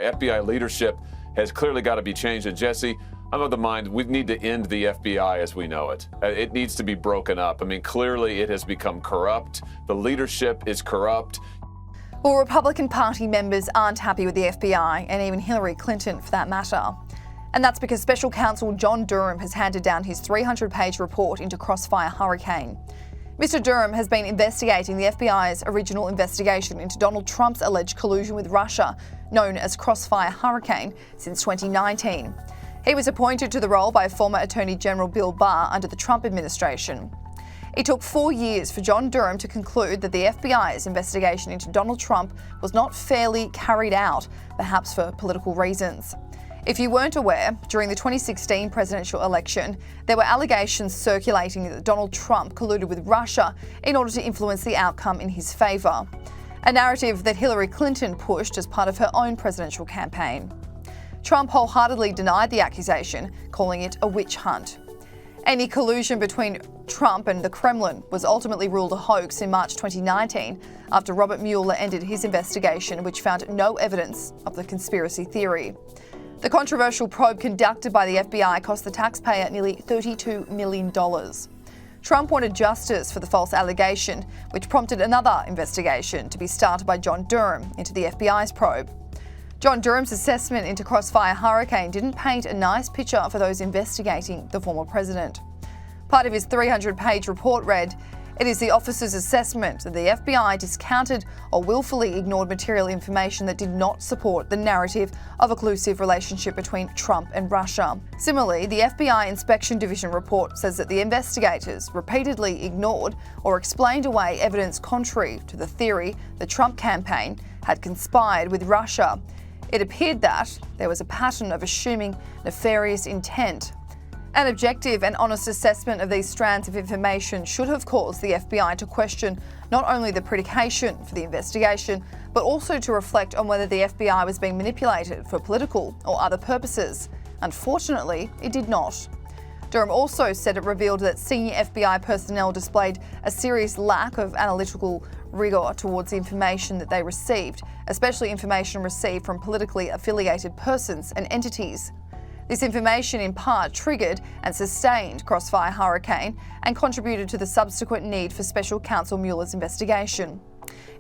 FBI leadership has clearly got to be changed. And Jesse, I'm of the mind we need to end the FBI as we know it. It needs to be broken up. I mean, clearly it has become corrupt. The leadership is corrupt. Well, Republican Party members aren't happy with the FBI, and even Hillary Clinton for that matter. And that's because Special Counsel John Durham has handed down his 300-page report into Crossfire Hurricane. Mr. Durham has been investigating the FBI's original investigation into Donald Trump's alleged collusion with Russia, known as Crossfire Hurricane, since 2019. He was appointed to the role by former Attorney General Bill Barr under the Trump administration. It took 4 years for John Durham to conclude that the FBI's investigation into Donald Trump was not fairly carried out, perhaps for political reasons. If you weren't aware, during the 2016 presidential election, there were allegations circulating that Donald Trump colluded with Russia in order to influence the outcome in his favour, a narrative that Hillary Clinton pushed as part of her own presidential campaign. Trump wholeheartedly denied the accusation, calling it a witch hunt. Any collusion between Trump and the Kremlin was ultimately ruled a hoax in March 2019 after Robert Mueller ended his investigation, which found no evidence of the conspiracy theory. The controversial probe conducted by the FBI cost the taxpayer nearly $32 million. Trump wanted justice for the false allegation, which prompted another investigation to be started by John Durham into the FBI's probe. John Durham's assessment into Crossfire Hurricane didn't paint a nice picture for those investigating the former president. Part of his 300-page report read, "It is the officer's assessment that the FBI discounted or willfully ignored material information that did not support the narrative of a collusive relationship between Trump and Russia." Similarly, the FBI Inspection Division report says that the investigators repeatedly ignored or explained away evidence contrary to the theory the Trump campaign had conspired with Russia. It appeared that there was a pattern of assuming nefarious intent. An objective and honest assessment of these strands of information should have caused the FBI to question not only the predication for the investigation, but also to reflect on whether the FBI was being manipulated for political or other purposes. Unfortunately, it did not. Durham also said it revealed that senior FBI personnel displayed a serious lack of analytical rigour towards the information that they received, especially information received from politically affiliated persons and entities. This information in part triggered and sustained Crossfire Hurricane and contributed to the subsequent need for Special Counsel Mueller's investigation.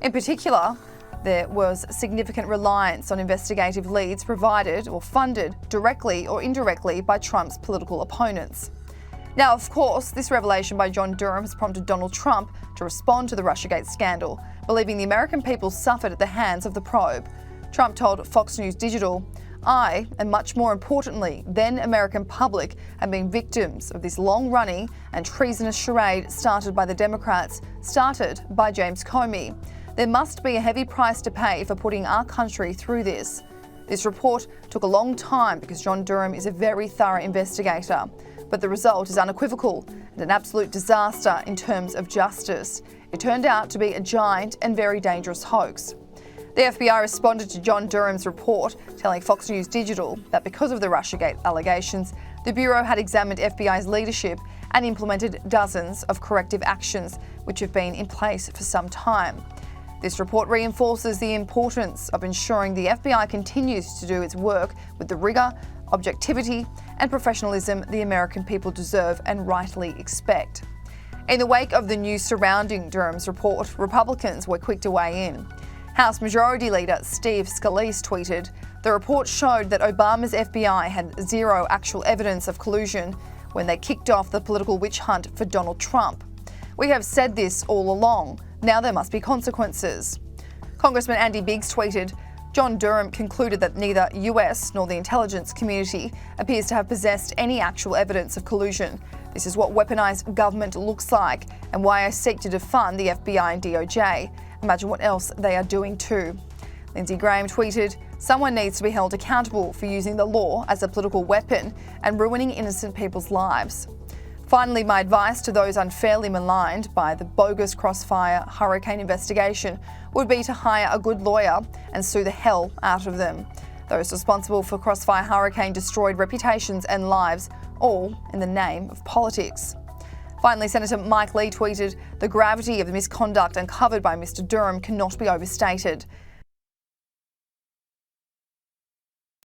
In particular, there was significant reliance on investigative leads provided or funded directly or indirectly by Trump's political opponents. Now, of course, this revelation by John Durham has prompted Donald Trump to respond to the Russiagate scandal, believing the American people suffered at the hands of the probe. Trump told Fox News Digital, "I, and much more importantly, then American public, have been victims of this long-running and treasonous charade started by the Democrats, started by James Comey. There must be a heavy price to pay for putting our country through this." This report took a long time because John Durham is a very thorough investigator, but the result is unequivocal and an absolute disaster in terms of justice. It turned out to be a giant and very dangerous hoax. The FBI responded to John Durham's report, telling Fox News Digital that because of the Russiagate allegations, the Bureau had examined FBI's leadership and implemented dozens of corrective actions which have been in place for some time. This report reinforces the importance of ensuring the FBI continues to do its work with the rigour, objectivity and professionalism the American people deserve and rightly expect. In the wake of the news surrounding Durham's report, Republicans were quick to weigh in. House Majority Leader Steve Scalise tweeted, "The report showed that Obama's FBI had zero actual evidence of collusion when they kicked off the political witch hunt for Donald Trump. We have said this all along. Now there must be consequences." Congressman Andy Biggs tweeted, "John Durham concluded that neither US nor the intelligence community appears to have possessed any actual evidence of collusion. This is what weaponized government looks like and why I seek to defund the FBI and DOJ. Imagine what else they are doing too." Lindsey Graham tweeted, "Someone needs to be held accountable for using the law as a political weapon and ruining innocent people's lives." Finally, my advice to those unfairly maligned by the bogus Crossfire Hurricane investigation would be to hire a good lawyer and sue the hell out of them. Those responsible for Crossfire Hurricane destroyed reputations and lives, all in the name of politics. Finally, Senator Mike Lee tweeted, "The gravity of the misconduct uncovered by Mr. Durham cannot be overstated.